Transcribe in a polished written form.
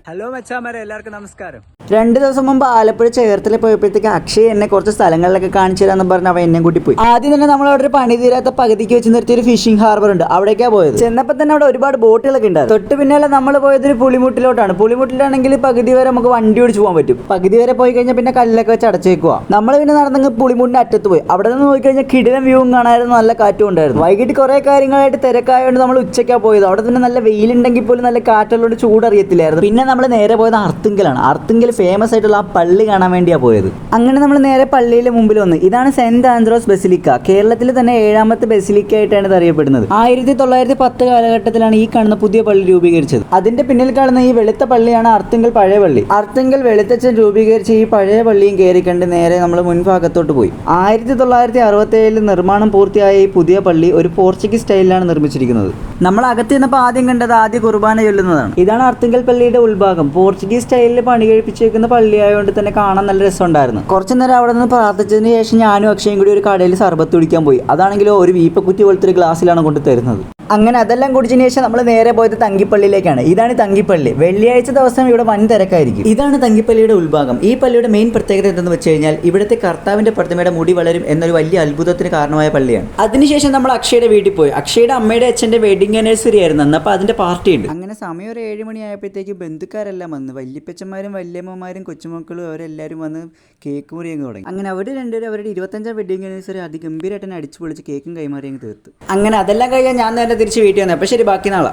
Hello മച്ചാമാരെ, എല്ലാവർക്കും നമസ്കാരം. 2 ദിവസം മുമ്പ് ആലപ്പുഴ ചേർത്തല പോയപ്പോഴത്തേക്ക് അക്ഷയ് എന്നെ കുറച്ച് സ്ഥലങ്ങളിലൊക്കെ കാണിച്ചു തരാന്ന് പറഞ്ഞ് അവൻ എന്നെ കൂട്ടി പോയി. ആദ്യം തന്നെ നമ്മൾ അവിടെ ഒരു പണി തീരാത്ത പകുതിക്ക് വെച്ച് നിർത്തിയ ഒരു ഫിഷിംഗ് ഹാർബർ ഉണ്ട്, അവിടേക്കാണ് പോയത്. ചെന്നപ്പോൾ തന്നെ അവിടെ ഒരുപാട് ബോട്ടുകളൊക്കെ ഉണ്ടായിരുന്നു. തൊട്ട് പിന്നാലെ നമ്മൾ പോയതൊരു പുളിമുട്ടിലോട്ടാണ്. പുളിമുട്ടിലാണെങ്കിൽ പകുതി വരെ നമുക്ക് വണ്ടി ഓടിച്ച് പോകാൻ പറ്റും. പകുതി വരെ പോയി കഴിഞ്ഞാൽ പിന്നെ കല്ലൊക്കെ വെച്ച് അടച്ചേക്കുക. നമ്മൾ പിന്നെ നടന്നെങ്കിൽ പുളിമുട്ടിന്റെ അറ്റത്ത് പോയി. അവിടെ നിന്ന് നോക്കി കഴിഞ്ഞാൽ കിടിലം വ്യൂവും കാണായിരുന്നു, നല്ല കാറ്റും ഉണ്ടായിരുന്നു. വൈകിട്ട് കുറെ കാര്യങ്ങളായിട്ട് തിരക്കായതുകൊണ്ട് നമ്മൾ ഉച്ചയ്ക്കാണ് പോയത്. അവിടെ പിന്നെ നല്ല വെയിലുണ്ടെങ്കിൽ പോലും നല്ല കാറ്റുള്ളതുകൊണ്ട് ചൂടറിയത്തില്ലായിരുന്നു. പിന്നെ നമ്മൾ നേരെ പോയത് അർത്തുങ്കലാണ്. അർത്തുങ്കൽ ഫേമസ് ആയിട്ടുള്ള ആ പള്ളി കാണാൻ വേണ്ടിയാണ് പോയത്. അങ്ങനെ നമ്മൾ നേരെ പള്ളിയുടെ മുമ്പിൽ വന്നു. ഇതാണ് സെന്റ് ആൻഡ്രോസ് ബസിലിക്ക. കേരളത്തിൽ തന്നെ 7ാമത്തെ ബസിലിക്ക ആയിട്ടാണ് ഇത് അറിയപ്പെടുന്നത്. 1910 കാലഘട്ടത്തിലാണ് ഈ കാണുന്ന പുതിയ പള്ളി രൂപീകരിച്ചത്. അതിന്റെ പിന്നിൽ കാണുന്ന ഈ വെളുത്ത പള്ളിയാണ് അർത്തുങ്കൽ പഴയ പള്ളി. അർത്തുങ്കൽ വെളുത്തച്ഛൻ രൂപീകരിച്ച ഈ പഴയ പള്ളിയും കയറിക്കണ്ട് നേരെ നമ്മൾ മുൻഭാഗത്തോട്ട് പോയി. 1967 നിർമ്മാണം പൂർത്തിയായ ഈ പുതിയ പള്ളി ഒരു പോർച്ചുഗീസ് സ്റ്റൈലിലാണ് നിർമ്മിച്ചിരിക്കുന്നത്. നമ്മൾ അകത്ത് ചെന്നപ്പോൾ ആദ്യം കണ്ടത് ആദ്യ കുർബാന ചൊല്ലുന്നതാണ്. ഇതാണ് അർത്തുങ്കൽ പള്ളിയുടെ ഉൾഭാഗം. പോർച്ചുഗീസ് സ്റ്റൈലിൽ പണി കഴിപ്പിച്ചേക്കുന്ന പള്ളിയായതുകൊണ്ട് തന്നെ കാണാൻ നല്ല രസമുണ്ടായിരുന്നു. കുറച്ചു നേരം അവിടെ നിന്ന് പ്രാർത്ഥിച്ചതിന് ശേഷം ഞാനും അക്ഷയും കൂടി ഒരു കടയിൽ സർബത്ത് കുടിക്കാൻ പോയി. അതാണെങ്കിലോ ഒരു വീപ്പക്കുറ്റി പോലത്തെ ഒരു ഗ്ലാസ്സിലാണ് കൊണ്ട് തരുന്നത്. അങ്ങനെ അതെല്ലാം കുടിച്ചതിന് ശേഷം നമ്മൾ നേരെ പോയത് തങ്കിപ്പള്ളിയിലേക്കാണ്. ഇതാണ് തങ്കിപ്പള്ളി. വെള്ളിയാഴ്ച ദിവസം ഇവിടെ വൻ തിരക്കായിരിക്കും. ഇതാണ് തങ്കിപ്പള്ളിയുടെ ഉൾഭാഗം. ഈ പള്ളിയുടെ മെയിൻ പ്രത്യേകത എന്തെന്ന് വെച്ച് കഴിഞ്ഞാൽ ഇവിടുത്തെ കർത്താവിന്റെ പ്രതിമയുടെ മുടി വളരും എന്നൊരു വലിയ അത്ഭുതത്തിന് കാരണമായ പള്ളിയാണ്. അതിനുശേഷം നമ്മൾ അക്ഷയുടെ വീട്ടിൽ പോയി. അക്ഷയുടെ അമ്മയുടെ അച്ഛന്റെ വെഡിങ് ആനിവേഴ്സറി ആയിരുന്നു അന്ന്. അപ്പോൾ അതിന്റെ പാർട്ടി ഉണ്ട്. അങ്ങനെ സമയം ഒരു 7 മണിയായപ്പോഴത്തേക്ക് ബന്ധുക്കാരെല്ലാം വന്ന്, വല്യപ്പച്ചന്മാരും വല്യമ്മമാരും കൊച്ചുമക്കളും അവരെല്ലാവരും വന്ന് കേക്ക് മുറിയങ്ങ് തുടങ്ങി. അങ്ങനെ അവർ രണ്ടുപേരും അവരുടെ 25ാം വെഡിങ് ആനിവേഴ്സറി അതിഗംഭീരമായിട്ട് അടിച്ചു പൊളിച്ച് കേക്കും കൈമാറിയങ്ങ് തീർത്ത്. അങ്ങനെ അതെല്ലാം കഴിഞ്ഞാൽ ഞാൻ നേരെ തിരിച്ച് വീട്ടിൽ വന്നു. അപ്പോൾ ശരി, ബാക്കി നാളെ.